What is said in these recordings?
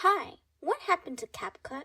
Hi, what happened to Capcut?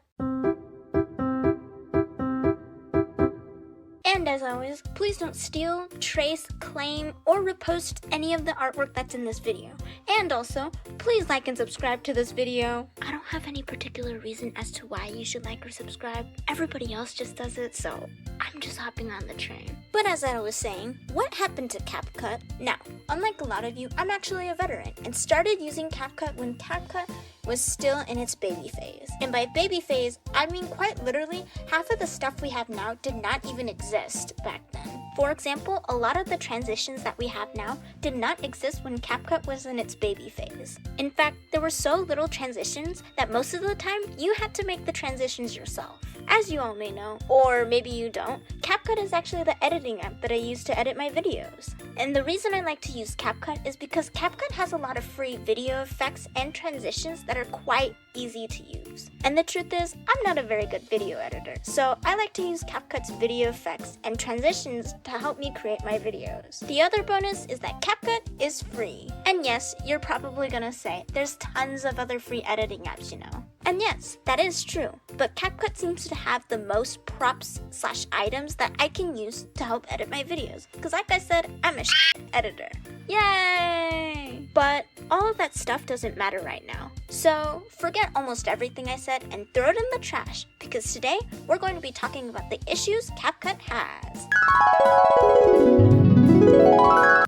And as always, please don't steal, trace, claim, or repost any of the artwork that's in this video. And also, please like and subscribe to this video. I don't have any particular reason as to why you should like or subscribe. Everybody else just does it, so I'm just hopping on the train. But as I was saying, what happened to Capcut? Now, unlike a lot of you, I'm actually a veteran and started using Capcut when Capcut was still in its baby phase. And by baby phase, I mean quite literally, half of the stuff we have now did not even exist back then. For example, a lot of the transitions that we have now did not exist when Capcut was in its baby phase. In fact, there were so little transitions that most of the time, you had to make the transitions yourself. As you all may know, or maybe you don't, Capcut is actually the editing app that I use to edit my videos. And the reason I like to use Capcut is because Capcut has a lot of free video effects and transitions that are quite easy to use. And the truth is, I'm not a very good video editor, so I like to use Capcut's video effects and transitions to help me create my videos. The other bonus is that Capcut is free. And yes, you're probably gonna say, there's tons of other free editing apps, you know. And yes, that is true, but Capcut seems to have the most props/items that I can use to help edit my videos. Because like I said, I'm a editor. Yay! But all of that stuff doesn't matter right now. So forget almost everything I said and throw it in the trash, because today we're going to be talking about the issues Capcut has.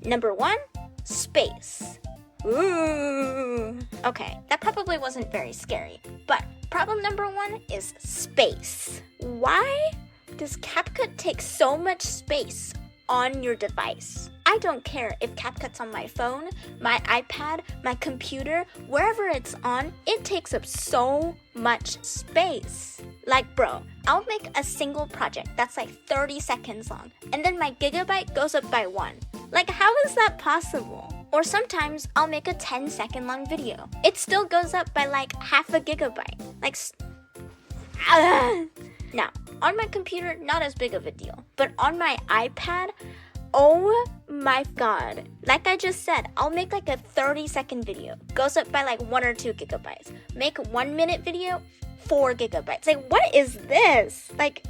Number 1, space. Ooh. Okay, that probably wasn't very scary, but problem number 1 is space. Why does Capcut take so much space on your device? I don't care if Capcut's on my phone, my iPad, my computer, wherever it's on, it takes up so much space. Like bro, I'll make a single project that's like 30 seconds long, and then my gigabyte goes up by 1. Like how is that possible? Or sometimes I'll make a 10-second long video. It still goes up by like half a gigabyte. Like, Now, on my computer, not as big of a deal. But on my iPad, oh my god. Like I just said, I'll make like a 30-second video. Goes up by like 1 or 2 gigabytes. Make a 1-minute video, 4 gigabytes. Like, what is this? Like,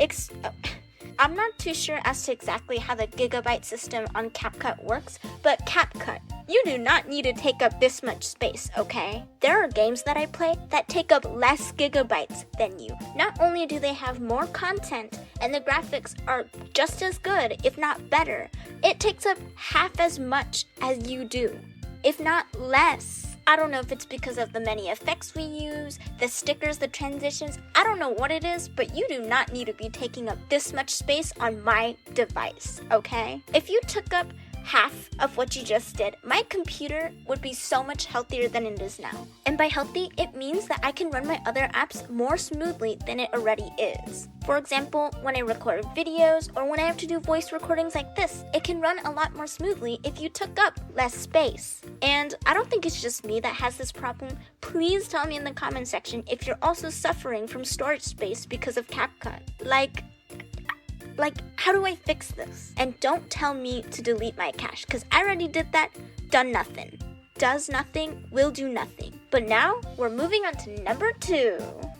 I'm not too sure as to exactly how the gigabyte system on Capcut works, but Capcut, you do not need to take up this much space, okay? There are games that I play that take up less gigabytes than you. Not only do they have more content and the graphics are just as good, if not better, it takes up half as much as you do, if not less. I don't know if it's because of the many effects we use, the stickers, the transitions, I don't know what it is, but you do not need to be taking up this much space on my device, okay? If you took up half of what you just did, my computer would be so much healthier than it is now. And by healthy, it means that I can run my other apps more smoothly than it already is. For example, when I record videos or when I have to do voice recordings like this, it can run a lot more smoothly if you took up less space. And I don't think it's just me that has this problem. Please tell me in the comment section if you're also suffering from storage space because of Capcut. Like, how do I fix this? And don't tell me to delete my cache, because I already did that, done nothing. Does nothing, will do nothing. But now, we're moving on to number 2.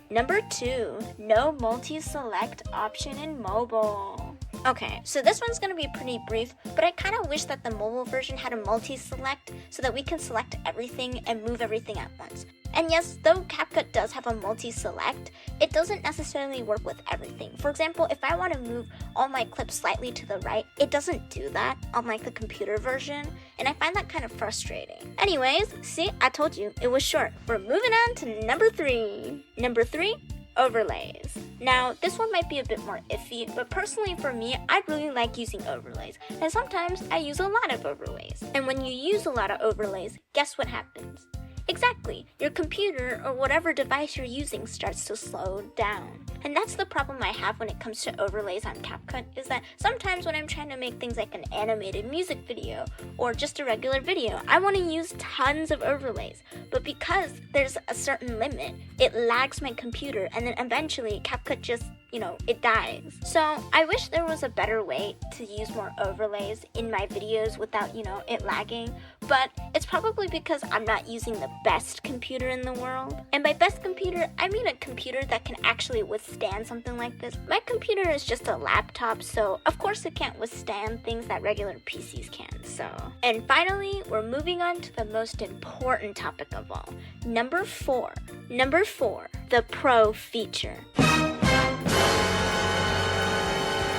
Number 2, no multi-select option in mobile. Okay, so this one's gonna be pretty brief, but I kind of wish that the mobile version had a multi-select so that we can select everything and move everything at once. And yes, though Capcut does have a multi-select, it doesn't necessarily work with everything. For example, if I want to move all my clips slightly to the right, it doesn't do that on like the computer version, and I find that kind of frustrating. Anyways, see, I told you, it was short. We're moving on to number 3. Number 3, overlays. Now, this one might be a bit more iffy, but personally for me, I really like using overlays, and sometimes I use a lot of overlays. And when you use a lot of overlays, guess what happens? Exactly, your computer or whatever device you're using starts to slow down. And that's the problem I have when it comes to overlays on Capcut, is that sometimes when I'm trying to make things like an animated music video or just a regular video, I want to use tons of overlays. But because there's a certain limit, it lags my computer, and then eventually Capcut just, it dies. So I wish there was a better way to use more overlays in my videos without, it lagging. but it's probably because I'm not using the best computer in the world. And by best computer, I mean a computer that can actually withstand something like this. My computer is just a laptop, so of course it can't withstand things that regular PCs can, so. And finally, we're moving on to the most important topic of all. Number 4, the Pro feature.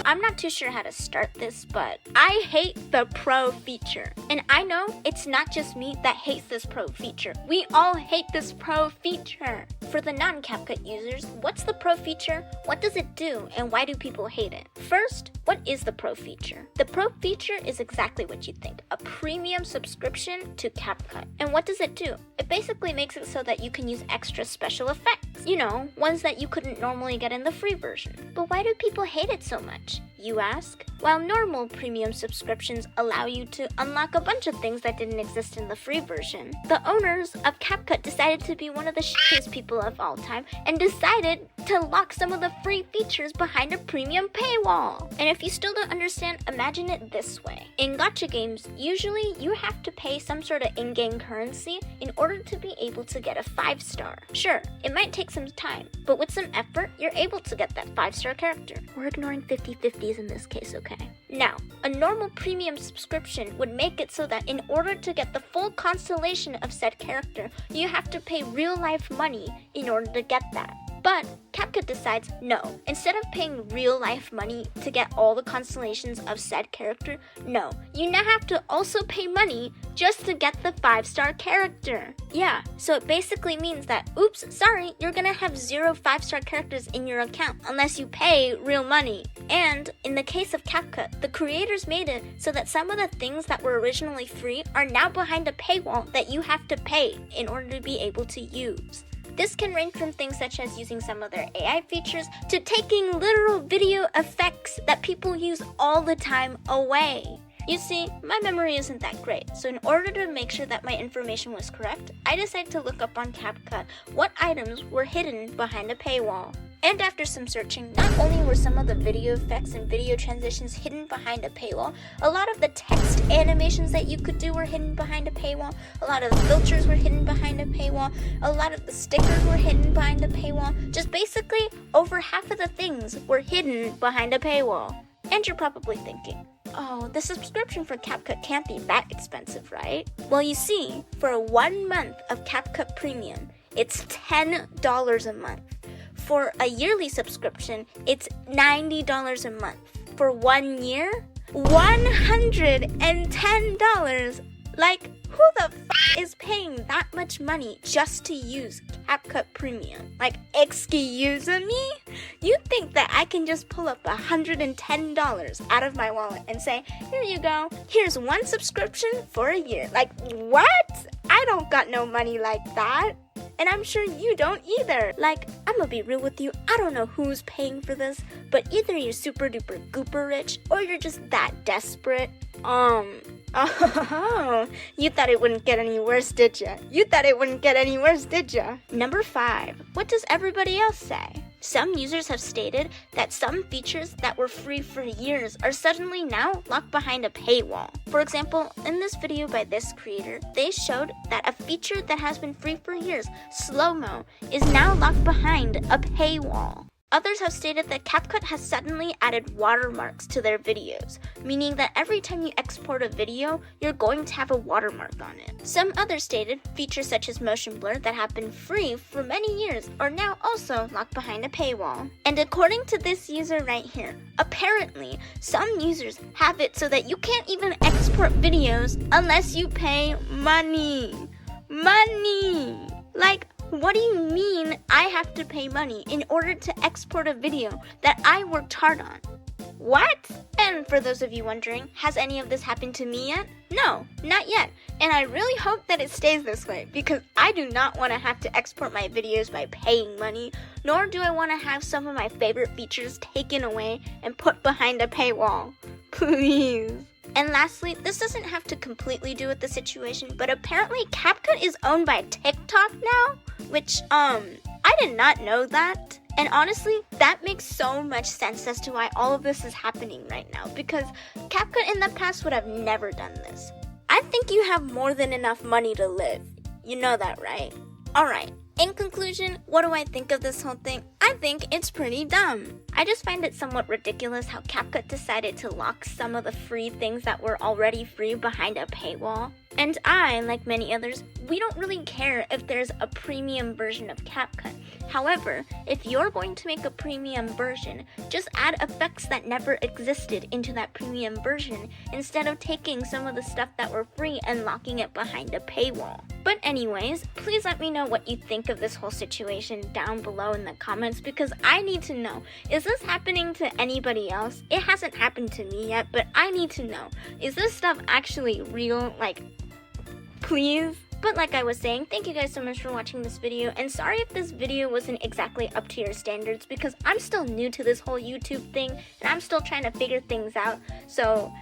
I'm not too sure how to start this, but I hate the Pro feature. And I know it's not just me that hates this Pro feature. We all hate this Pro feature. For the non-Capcut users, what's the Pro feature? What does it do? And why do people hate it? First, what is the Pro feature? The Pro feature is exactly what you think, a premium subscription to Capcut. And what does it do? It basically makes it so that you can use extra special effects. You know, ones that you couldn't normally get in the free version. But why do people hate it so much, you ask? While normal premium subscriptions allow you to unlock a bunch of things that didn't exist in the free version, the owners of Capcut decided to be one of the shittiest people of all time and decided to lock some of the free features behind a premium paywall. And if you still don't understand, imagine it this way. In gacha games, usually you have to pay some sort of in-game currency in order to be able to get a 5-star. Sure, it might take some time, but with some effort, you're able to get that 5-star character. We're ignoring 50-50s in this case, okay? Now, a normal premium subscription would make it so that in order to get the full constellation of said character, you have to pay real-life money in order to get that. But Capcut decides, no, instead of paying real-life money to get all the constellations of said character, no, you now have to also pay money just to get the 5-star character. Yeah, so it basically means that, oops, sorry, you're gonna have 0 5-star characters in your account unless you pay real money. And in the case of Capcut, the creators made it so that some of the things that were originally free are now behind a paywall that you have to pay in order to be able to use. This can range from things such as using some of their AI features to taking literal video effects that people use all the time away. You see, my memory isn't that great, so in order to make sure that my information was correct, I decided to look up on Capcut what items were hidden behind a paywall. And after some searching, not only were some of the video effects and video transitions hidden behind a paywall, a lot of the text animations that you could do were hidden behind a paywall, a lot of the filters were hidden behind a paywall, a lot of the stickers were hidden behind a paywall. Just basically, over half of the things were hidden behind a paywall. And you're probably thinking, oh, the subscription for Capcut can't be that expensive, right? Well, you see, for 1 month of Capcut Premium, it's $10 a month. For a yearly subscription, it's $90 a month. For 1 year, $110. Like, who the f is paying that much money just to use Capcut Premium? Like, excuse me? You think that I can just pull up $110 out of my wallet and say, here you go, here's 1 subscription for a year. Like, what? I don't got no money like that. And I'm sure you don't either. Like, I'm gonna be real with you, I don't know who's paying for this, but either you're super duper gooper rich or you're just that desperate. Oh, you thought it wouldn't get any worse, did ya? Number 5, what does everybody else say? Some users have stated that some features that were free for years are suddenly now locked behind a paywall. For example, in this video by this creator, they showed that a feature that has been free for years, slow-mo, is now locked behind a paywall. Others have stated that Capcut has suddenly added watermarks to their videos, meaning that every time you export a video, you're going to have a watermark on it. Some others stated features such as motion blur that have been free for many years are now also locked behind a paywall. And according to this user right here, apparently some users have it so that you can't even export videos unless you pay money. Like, what do you mean I have to pay money in order to export a video that I worked hard on? What? And for those of you wondering, has any of this happened to me yet? No, not yet. And I really hope that it stays this way because I do not want to have to export my videos by paying money, nor do I want to have some of my favorite features taken away and put behind a paywall. Please. And lastly, this doesn't have to completely do with the situation, but apparently Capcut is owned by TikTok now, which, I did not know that. And honestly, that makes so much sense as to why all of this is happening right now, because Capcut in the past would have never done this. I I think you have more than enough money to live. You know that, right? Alright, in conclusion, what do I think of this whole thing? I think it's pretty dumb. I just find it somewhat ridiculous how Capcut decided to lock some of the free things that were already free behind a paywall. And I, like many others, we don't really care if there's a premium version of Capcut. However, if you're going to make a premium version, just add effects that never existed into that premium version instead of taking some of the stuff that were free and locking it behind a paywall. But anyways, please let me know what you think of this whole situation down below in the comments because I need to know, is this happening to anybody else? It hasn't happened to me yet, but I need to know. Is this stuff actually real? Like, please? But like I was saying, thank you guys so much for watching this video, and sorry if this video wasn't exactly up to your standards because I'm still new to this whole YouTube thing, and I'm still trying to figure things out, so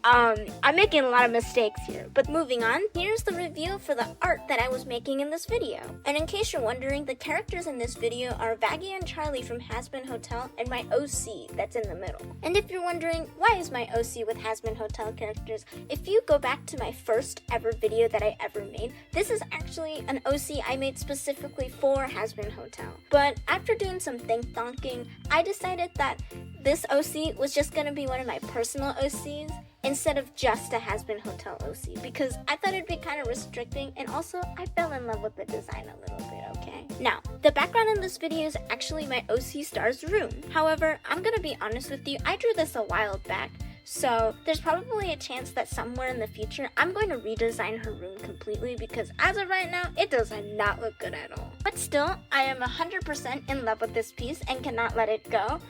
I'm making a lot of mistakes here. But moving on, here's the review for the art that I was making in this video. And in case you're wondering, the characters in this video are Vaggie and Charlie from Hazbin Hotel and my OC that's in the middle. And if you're wondering, why is my OC with Hazbin Hotel characters? If you go back to my first ever video that I ever made, this is actually an OC I made specifically for Hazbin Hotel. But after doing some think-thonking, I decided that this OC was just gonna be one of my personal OCs instead of just a Hazbin Hotel OC because I thought it'd be kind of restricting, and also I fell in love with the design a little bit, okay? Now, the background in this video is actually my OC star's room. However, I'm gonna be honest with you, I drew this a while back, so there's probably a chance that somewhere in the future I'm going to redesign her room completely because as of right now, it does not look good at all. But still, I am 100% in love with this piece and cannot let it go.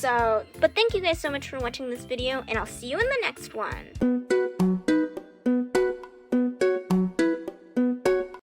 But thank you guys so much for watching this video, and I'll see you in the next one.